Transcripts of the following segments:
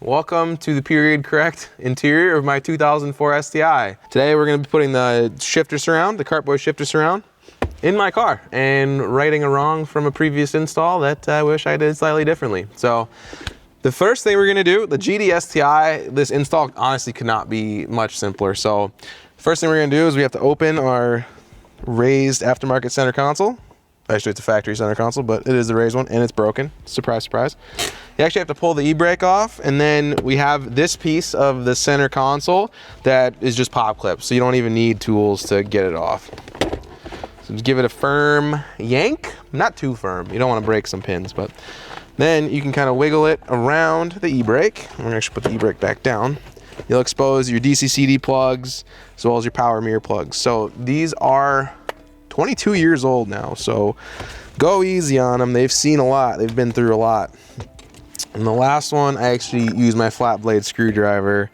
Welcome to the period correct interior of my 2004 STI. Today we're going to be putting the shifter surround, the Kartboy shifter surround, in my car and righting a wrong from a previous install that I wish I did slightly differently. So the first thing we're going to do, the GD STI, this install honestly could not be much simpler. So first thing we're going to do is we have to open our raised aftermarket center console. Actually, it's a factory center console, but it is the raised one, and it's broken. Surprise, surprise. You actually have to pull the e-brake off, and then we have this piece of the center console that is just pop clips, so you don't even need tools to get it off. So just give it a firm yank. Not too firm. You don't want to break some pins, but then you can kind of wiggle it around the e-brake. I'm going to actually put the e-brake back down. You'll expose your DC-CD plugs as well as your power mirror plugs. So these are 22 years old now, so go easy on them. They've seen a lot. They've been through a lot. And the last one, I actually used my flat blade screwdriver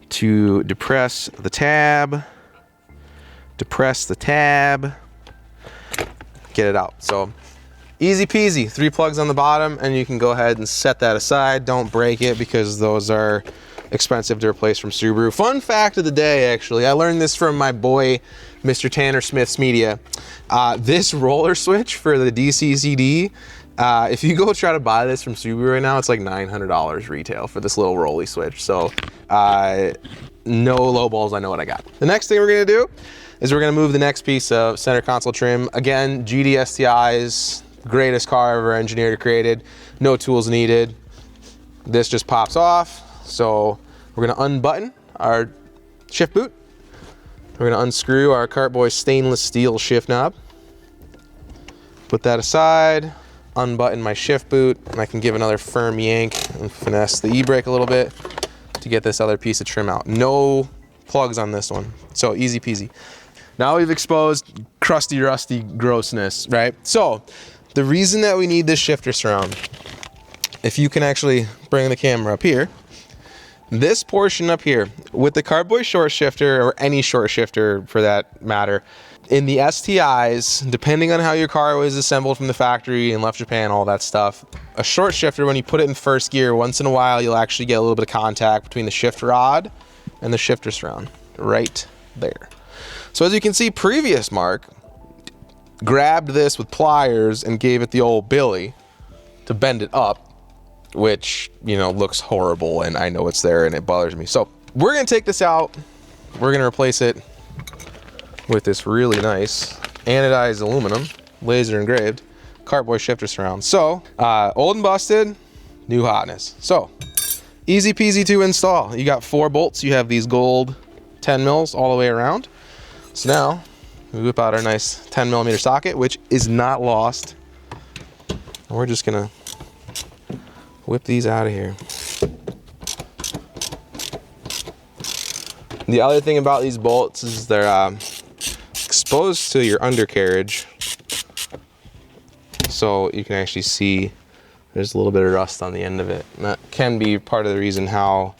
to depress the tab, get it out. So easy peasy, 3 plugs on the bottom, and you can go ahead and set that aside. Don't break it because those are expensive to replace from Subaru. Fun fact of the day, actually, I learned this from my boy, Mr. Tanner Smith's Media. This roller switch for the DC-CD, if you go try to buy this from Subaru right now, it's like $900 retail for this little rolly switch. So no low balls, I know what I got. The next thing we're gonna do is we're gonna move the next piece of center console trim. Again, GD STI's greatest car ever engineered or created. No tools needed. This just pops off. So we're gonna unbutton our shift boot. We're gonna unscrew our Kartboy stainless steel shift knob. Put that aside, unbutton my shift boot, and I can give another firm yank and finesse the e-brake a little bit to get this other piece of trim out. No plugs on this one, so easy peasy. Now we've exposed crusty, rusty grossness, right? So the reason that we need this shifter surround, if you can actually bring the camera up here, this portion up here, with the Kartboy short shifter, or any short shifter for that matter, in the STIs, depending on how your car was assembled from the factory and left Japan, all that stuff, a short shifter, when you put it in first gear, once in a while, you'll actually get a little bit of contact between the shift rod and the shifter surround, right there. So as you can see, previous Mark grabbed this with pliers and gave it the old Billy to bend it up, which, you know, looks horrible, and I know it's there and it bothers me. So we're gonna take this out. We're gonna replace it with this really nice anodized aluminum, laser engraved Kartboy shifter surround. So old and busted, new hotness. So easy peasy to install. You got 4 bolts. You have these gold 10 mils all the way around. So now we whip out our nice 10 millimeter socket, which is not lost. And we're just gonna whip these out of here. The other thing about these bolts is they're exposed to your undercarriage, so you can actually see there's a little bit of rust on the end of it. And that can be part of the reason how,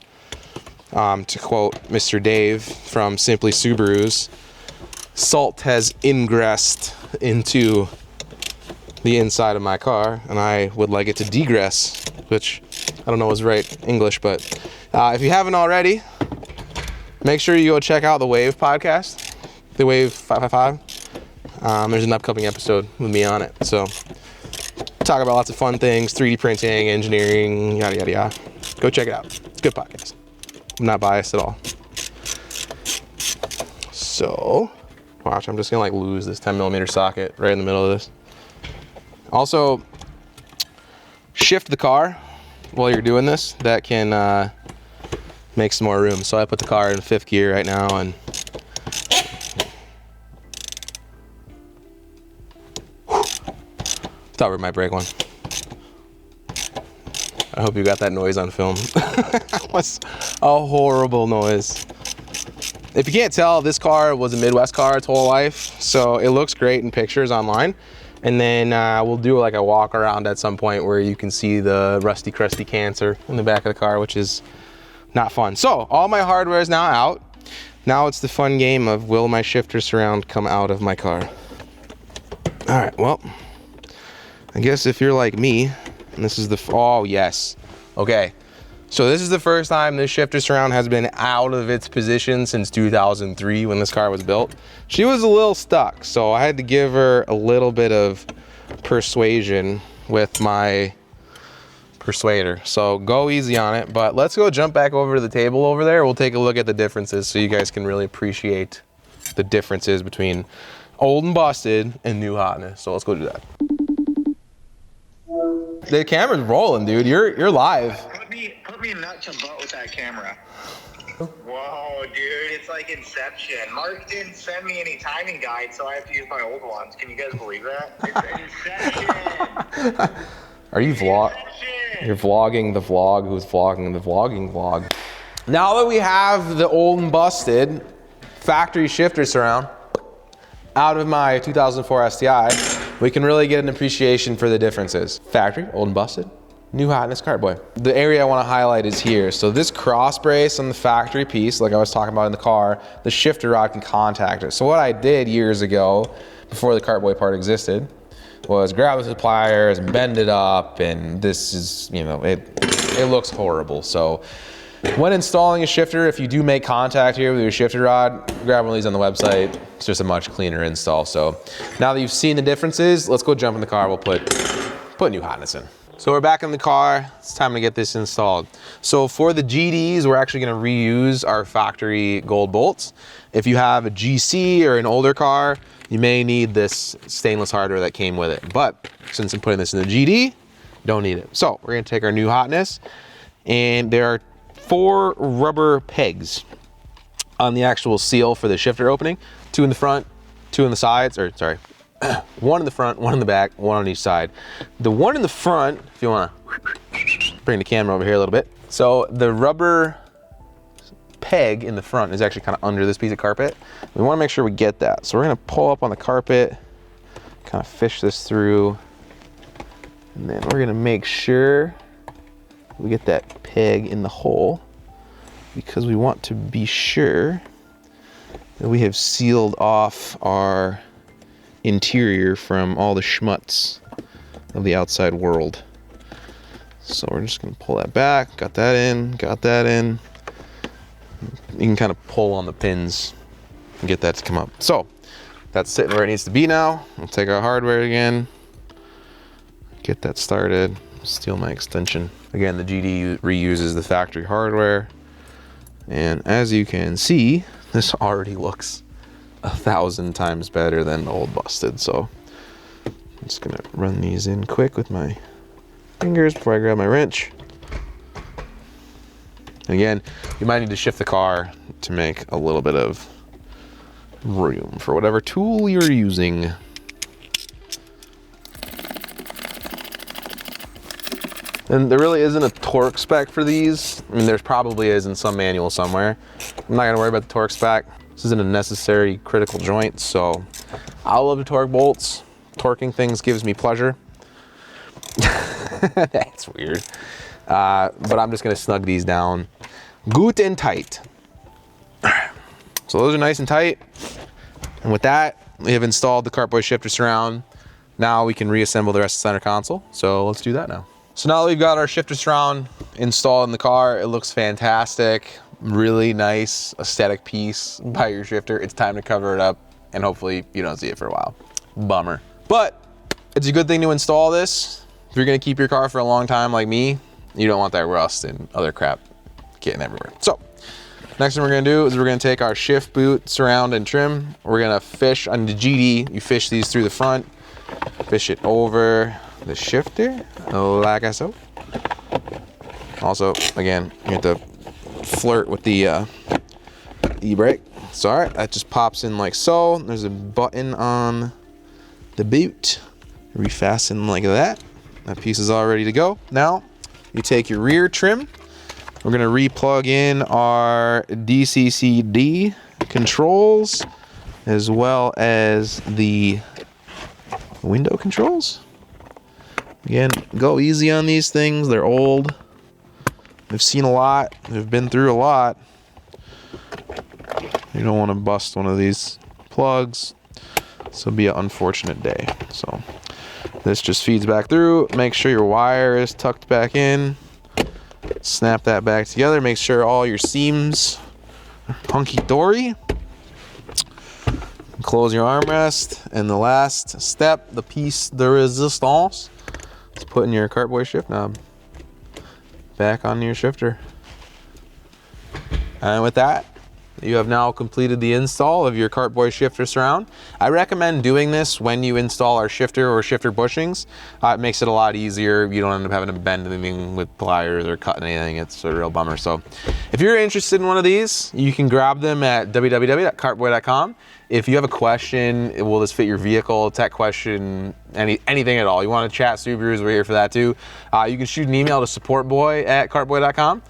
to quote Mr. Dave from Simply Subarus, salt has ingressed into the inside of my car, and I would like it to degress, which I don't know is right English, but if you haven't already, make sure you go check out the Wave podcast, the Wave 555. There's an upcoming episode with me on it. So talk about lots of fun things, 3D printing, engineering, yada, yada, yada. Go check it out. It's a good podcast. I'm not biased at all. So watch, I'm just gonna like lose this 10 millimeter socket right in the middle of this. Also, shift the car while you're doing this. That can make some more room. So I put the car in 5th gear right now, and thought we might break one. I hope you got that noise on film. That was a horrible noise. If you can't tell, this car was a Midwest car its whole life, so it looks great in pictures online. And then we'll do like a walk around at some point where you can see the rusty, crusty cancer in the back of the car, which is not fun. So all my hardware is now out. Now it's the fun game of, will my shifter surround come out of my car? All right, well, I guess if you're like me, and this is the, oh yes. Okay, So this is the first time this shifter surround has been out of its position since 2003 when this car was built. She was a little stuck, so I had to give her a little bit of persuasion with my persuader. So go easy on it, but let's go jump back over to the table over there. We'll take a look at the differences so you guys can really appreciate the differences between old and busted and new hotness. So let's go do that. The camera's rolling, dude. You're live. Put me nuts and butt with that camera. Whoa, dude, it's like Inception. Mark didn't send me any timing guide, so I have to use my old ones. Can you guys believe that? It's Inception. Are you You're vlogging the vlog who's vlogging the vlogging vlog. Now that we have the old and busted factory shifter surround out of my 2004 STI, we can really get an appreciation for the differences. Factory, old and busted, new hotness Kartboy. The area I want to highlight is here. So this cross brace on the factory piece, like I was talking about in the car, the shifter rod can contact it. So what I did years ago, before the Kartboy part existed, was grab the pliers and bend it up, and this is, you know, it looks horrible. So when installing a shifter, if you do make contact here with your shifter rod, grab one of these on the website. It's just a much cleaner install. So now that you've seen the differences, let's go jump in the car. We'll put new hotness in. So we're back in the car. It's time to get this installed. So for the GDs, we're actually gonna reuse our factory gold bolts. If you have a GC or an older car, you may need this stainless hardware that came with it. But since I'm putting this in the GD, you don't need it. So we're gonna take our new hotness, and there are 4 rubber pegs on the actual seal for the shifter opening. 2 in the front, 2 in the sides, or sorry, 1 in the front, 1 in the back, 1 on each side. The one in the front, if you wanna bring the camera over here a little bit. So the rubber peg in the front is actually kind of under this piece of carpet. We wanna make sure we get that. So we're gonna pull up on the carpet, kind of fish this through, and then we're gonna make sure we get that peg in the hole, because we want to be sure that we have sealed off our interior from all the schmutz of the outside world. So we're just gonna pull that back, got that in. You can kind of pull on the pins and get that to come up. So that's sitting where it needs to be now. We'll take our hardware again, get that started, steal my extension. Again, the GD reuses the factory hardware. And as you can see, this already looks 1,000 times better than the old busted. So I'm just gonna run these in quick with my fingers before I grab my wrench. And again, you might need to shift the car to make a little bit of room for whatever tool you're using. And there really isn't a torque spec for these. I mean, there probably is in some manual somewhere. I'm not gonna worry about the torque spec. This isn't a necessary critical joint, so I love the torque bolts. Torquing things gives me pleasure. That's weird. But I'm just gonna snug these down good and tight. So those are nice and tight. And with that, we have installed the Kartboy shifter surround. Now we can reassemble the rest of the center console. So let's do that now. So now that we've got our shifter surround installed in the car, it looks fantastic. Really nice aesthetic piece by your shifter. It's time to cover it up, and hopefully you don't see it for a while. Bummer. But it's a good thing to install this. If you're gonna keep your car for a long time like me, you don't want that rust and other crap getting everywhere. So next thing we're gonna do is we're gonna take our shift boot, surround, and trim. We're gonna fish on the GD. You fish these through the front, fish it over the shifter, like so. Also, again, you have to flirt with the e-brake. So all right, that just pops in like so. There's a button on the boot. Refasten like that. That piece is all ready to go. Now, you take your rear trim. We're gonna re-plug in our DCCD controls, as well as the window controls. Again, go easy on these things. They're old. They've seen a lot. They've been through a lot. You don't want to bust one of these plugs. This will be an unfortunate day. So this just feeds back through. Make sure your wire is tucked back in. Snap that back together. Make sure all your seams are hunky-dory. Close your armrest. And the last step, the piece de resistance, is putting your Kartboy shift knob back on your shifter. And with that, you have now completed the install of your Kartboy shifter surround. I recommend doing this when you install our shifter or shifter bushings. It makes it a lot easier. You don't end up having to bend anything with pliers or cutting anything. It's a real bummer. So if you're interested in one of these, you can grab them at www.kartboy.com. If you have a question, will this fit your vehicle, tech question, anything at all, you want to chat Subarus, we're here for that too. You can shoot an email to supportboy@kartboy.com.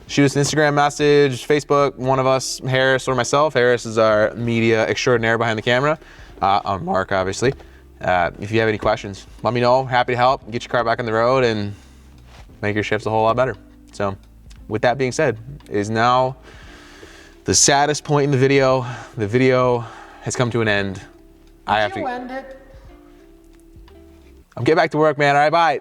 Shoot us an Instagram message, Facebook, one of us, Harris or myself. Harris is our media extraordinaire behind the camera. Mark, obviously. If you have any questions, let me know. Happy to help. Get your car back on the road and make your shifts a whole lot better. So, with that being said, is now the saddest point in the video. The video has come to an end. I have to end it. I'm getting back to work, man. All right, bye.